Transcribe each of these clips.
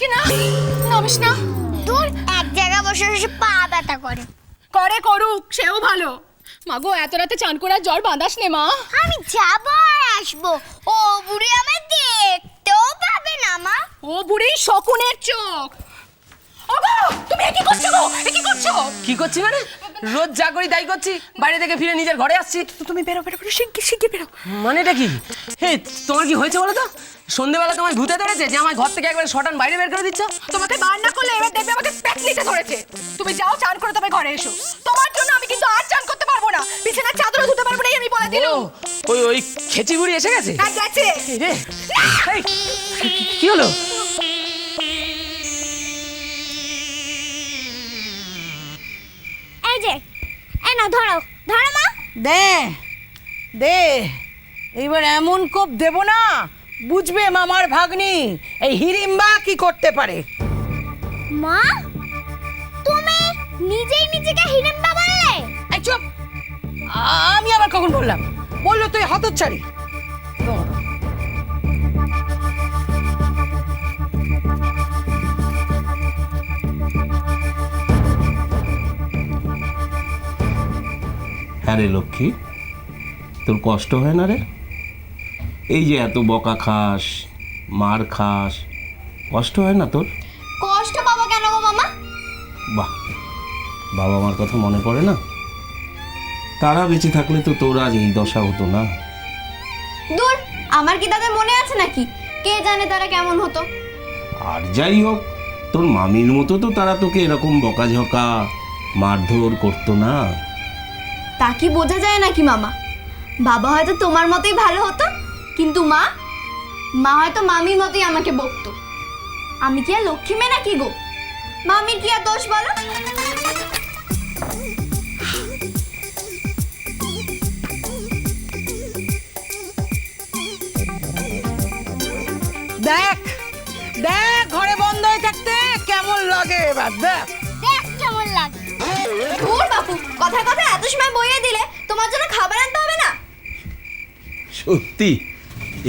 কি না, নামিস না। দূর, এক জায়গায় বসে বসে পা ব্যথা করে। করে করুক, সেও ভালো। মাগো এত রাতে চান করে জ্বর বাঁধাস নে মা। আমি যাবো আর আসবো, ও বুড়ি আমায় দেখতেও পাবে না মা। ও বুড়ি শকুনের চোখ। ওগো তুমি কি করছো গো, কি করছো? কি করছি মানে? রোজ যা করি তাই করছি, বাইরে থেকে ফিরে নিজের ঘরে আসছি। তুমি বেরো বেরো বেরো, শিগগির বেরো। মানে এটা কি? হে, তোমার কি হয়েছে বলো তো? সন্ধ্যেবেলা তোমায় ভূতে ধরেছে যে আমার ঘর থেকে একবার শটান বাইরে বের করে দিচ্ছ? তোমাকে বার না করলে এবার দেখবে আমাকে প্যাকনিতে ধরেছে। তুমি যাও চান করে তবে ঘরে এসো। তোমার জন্য আমি কিন্তু আর চান করতে পারবো না, বিছানার চাদরও ধুতে পারবো না, আমি বলে দিলাম। ওই খেচি বুড়ি এসে গেছে? হ্যাঁ গেছে। রে কি হলো? এই যে, এই না ধরো ধরো মা। দে দে, এইবার এমন কোপ দেব না, বুঝবে মামার ভাগ্নি এই হিড়িম্বা কি করতে পারে। মা, তুমি নিজেই নিজেকে হিড়িম্বা বললে? এই চুপ, আমি আবার কখন বললাম? বললো তুই হতচ্ছাড়ি। হ্যাঁ রে লক্ষ্মী, তোর কষ্ট হয় না রে? এই যে এত বকা খাস, মার খাস, কষ্ট হয় না তোর? কষ্ট পাবো কেন গো মামা? বাহ, বাবা মার কথা মনে পড়ে না? তারা বেঁচে থাকলে তো তোর আজ এই দশা হতো না। দূর, আমার কি তাদের মনে আছে নাকি? কে জানে তারা কেমন হতো। আর যাই হোক, তোর মামির মতো তো তারা তোকে এরকম বকাঝকা মারধর করতো না। তা কি বোঝা যায় নাকি মামা? বাবা হয়তো তোমার মতোই ভালো হতো, কিন্তু মা হয়তো মামির মতোই আমাকে বকতো। আমি কি আর লক্ষ্মী মেয়ে নাকি গো? মামির কি আর দোষ বলো? দেখ দেখ, ঘরে বন্ধ হয়ে থাকতে কেমন লাগে এবার দেখ। দেখ কেমন লাগে। দূর বাপু, কথায় কথায় এত সময় বইয়ে দিলে তোমার জন্য খাবার আনতে হবে না? সত্যি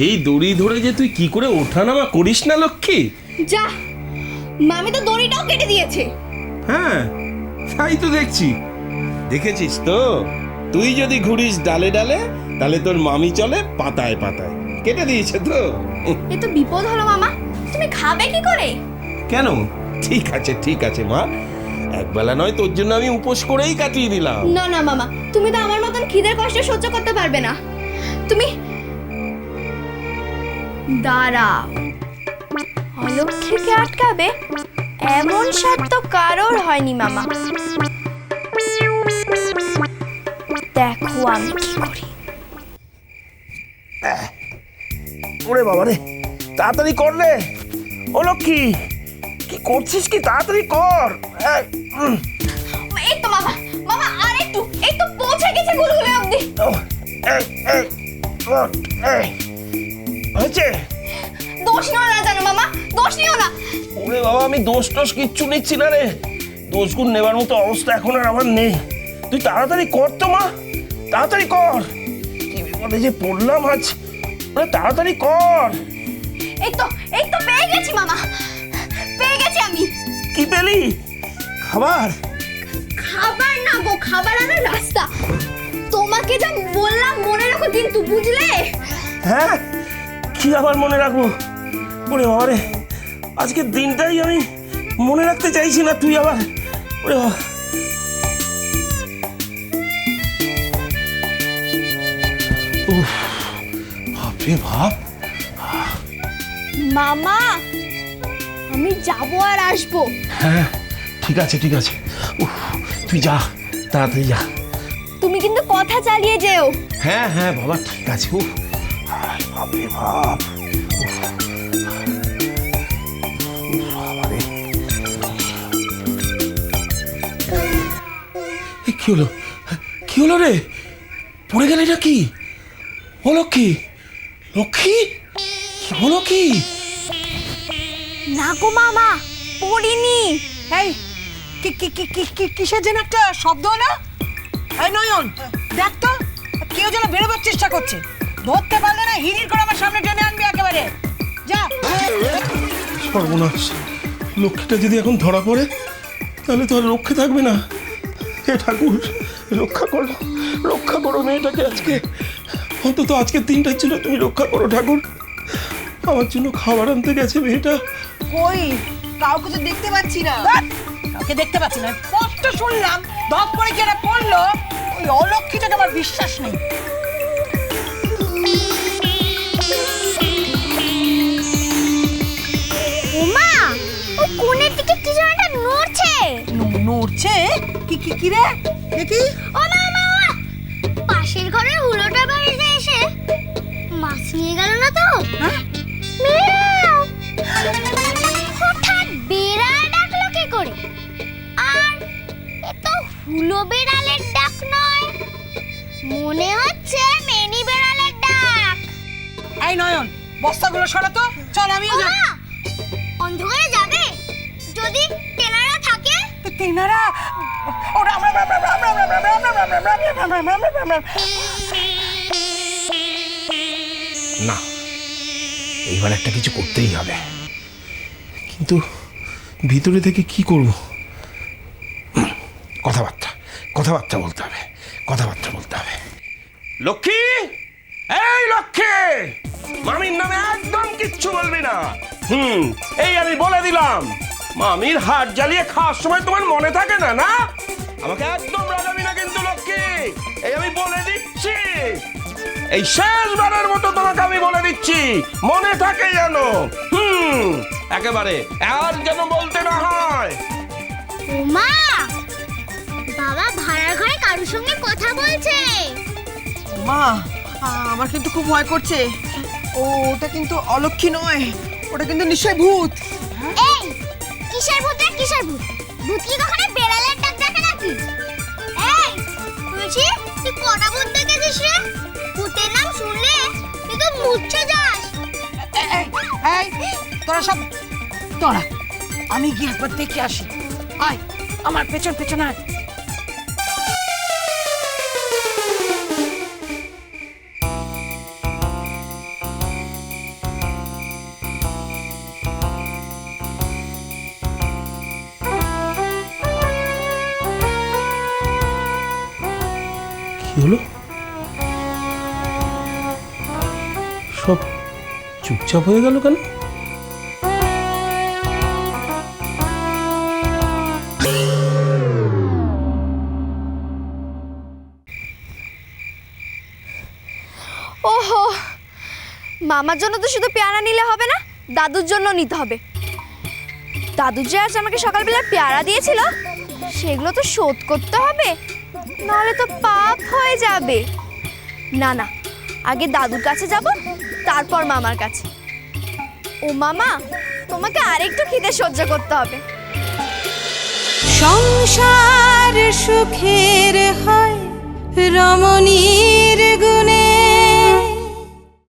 এই দড়ি ধরে যে তুই কি করে ওঠানামা করিস না লক্ষ্মী? যা, মামি তো দড়িটাও কেটে দিয়েছে। হ্যাঁ, তাই তো দেখছি। দেখেছিস তো, তুই যদি ঘুরিস ডালে ডালে, তাহলে তোর মামি চলে পাতায় পাতায়। কেটে দিয়েছে তো। এ তো বিপদ হলো মামা, তুমি খাবে কি করে? কেন? ঠিক আছে ঠিক আছে মা, একবেলা নয় তোর জন্য আমি উপোস করেই কাটিয়ে দিলাম। না না মামা, তুমি তো আমার মতন খিদের কষ্ট সহ্য করতে পারবে না। তুমি দাঁড়াও, অলক্ষ্মীকে আটকাবে এমন সাধ্য তো কারোর হয়নি মামা। দেখো আমি কি করি। ওরে বাবা রে, তাড়াতাড়ি কর রে। ও লক্ষ্মী, কি করছিস? কি তাড়াতাড়ি কর। এই তো মামা, মামা আর একটু, এই তো পৌঁছে গেছে গুলগুলে অবধি। হয়েছে? দোষ নিও না জানো মামা, দোষ নিও না। ওরে বাবা, আমি দোষ টোষ কিচ্ছু নিচ্ছি না রে। দোষগুণ নেবার মতো অবস্থা এখন আর আমার নেই। তুই তাড়াতাড়ি কর তো মা, তাড়াতাড়ি কর। কি বিপদে যে পড়লাম আজ। তাড়াতাড়ি কর। এই তো পেয়ে গেছি মামা, পেয়ে গেছি আমি। কি পেলি? খাবার? খাবার না গো, খাবার আনার রাস্তা। তোমাকে যা বললাম মনে রাখো কিন্তু, বুঝলে? হ্যাঁ, কি আবার মনে রাখবো? ওরে বাবা রে, আজকের দিনটাই আমি মনে রাখতে চাইছি না। তুই আবার ওরে বাবা। বাপরে বাপ। মামা, আমি যাবো আর আসবো। হ্যাঁ ঠিক আছে ঠিক আছে, তুই যা, তাড়াতাড়ি যা। তুমি কিন্তু কথা চালিয়ে যেও। হ্যাঁ হ্যাঁ বাবা, ঠিক আছে। বাপরে বাপ। কি হলো? কি হলো রে? পড়ে গেলে নাকি? ও লক্ষ্মী, লক্ষ্মী হলো কি? না গো মামা, পড়িনি। এই কিসের যেন একটা শব্দ হলো? এই নয়ন, দেখ তো, কেউ যেন বেরোবার চেষ্টা করছে। ধরতে পারলে না হিড়ির করে আমার সামনে টেনে আনবি একেবারে। যা। সর্বনাশ, লক্ষ্মীটা যদি এখন ধরা পড়ে তাহলে তো আর রক্ষে থাকবে না। হে ঠাকুর, রক্ষা করো মেয়েটাকে আজকে, অন্তত আজকে 3টা ছিল, তুমি রক্ষা করো ঠাকুর। আমার জন্য খাবার আনতে গেছে মেয়েটা। কই কাউকে তো দেখতে পাচ্ছি না। কাউকে দেখতে পাচ্ছি না, স্পষ্ট শুনলাম ধপ করে কেনা পড়লো। ওই অলক্ষীটাকে আমার বিশ্বাস নেই। ওমা, ও কোণের দিকে কি যেন একটা নড়ছে। নড়ছে? কি রে দেখি। ও মা, পাশের ঘরের হুলোটা বাড়িতে এসে মাছ নিয়ে গেল না তো? মিয়াও। হঠাৎ বেড়াল ডাকলো কি করে? আর এ তো হুলো বেড়ালের ডাক নয়, মনে হচ্ছে মেনি বেড়ালের ডাক। এই নয়ন, বস্তাগুলো সরাতো, চল আমিও যাই। ওমা, অন্ধকারে যাবে? যদি তেনারা থাকে? তেনারা ওরা না, এইবার একটা কিছু করতেই হবে, কিন্তু ভিতরে থেকে কি করব? কথাবার্তা বলতে হবে। লক্ষ্মী, এই লক্ষ্মী, মামির নামে একদম কিচ্ছু বলবি না। এই আমি বলে দিলাম। মামির হাত জ্বালিয়ে খাওয়ার সময় তোমার মনে থাকে না? না, আমাকে একদম রাগাবি না কিন্তু লক্ষ্মী, এই আমি বলে দিচ্ছি। এই শেষবারের মতো তোমাকে আমি বলে দিচ্ছি, মনে থাকে যেন। একেবারে আর যেন বলতে না হয়। ওমা, বাবা ভাড়ার ঘরে কারোর সঙ্গে কথা বলছে। মা, আমার কিন্তু খুব ভয় করছে। ওটা কিন্তু অলক্ষী নয়, ওটা কিন্তু নিশ্চয় ভূত। এই কিসের ভূত রে, কিসের ভূত? ভূত কি কখনো বেড়ালের ডাক ডাকে নাকি? এই তুলসী, তুই কটা ভূত দেখেছিস রে? ভূতের নাম শুনলে তুই তো মুচ্ছে যাস। এই তোরা আমি গিয়ে একবার দেখে আসি। আয় আমার পেছন আয়। কি হলো? সব চুপচাপ হয়ে গেল কেন? ওহো, মামার জন্য তো শুধু পেয়ারা নিলে হবে না, দাদুর জন্য নিতে হবে। দাদু যে আজ আমাকে সকালবেলা পেয়ারা দিয়েছিল, সেগুলো তো শোধ করতে হবে, নাহলে তো পাপ হয়ে যাবে। না, আগে দাদুর কাছে যাব, তারপর মামার কাছে। ও মামা, তোমাকে আরেকটু খিদে সহ্য করতে হবে। সংসার সুখের হয় রমণীর গুণে।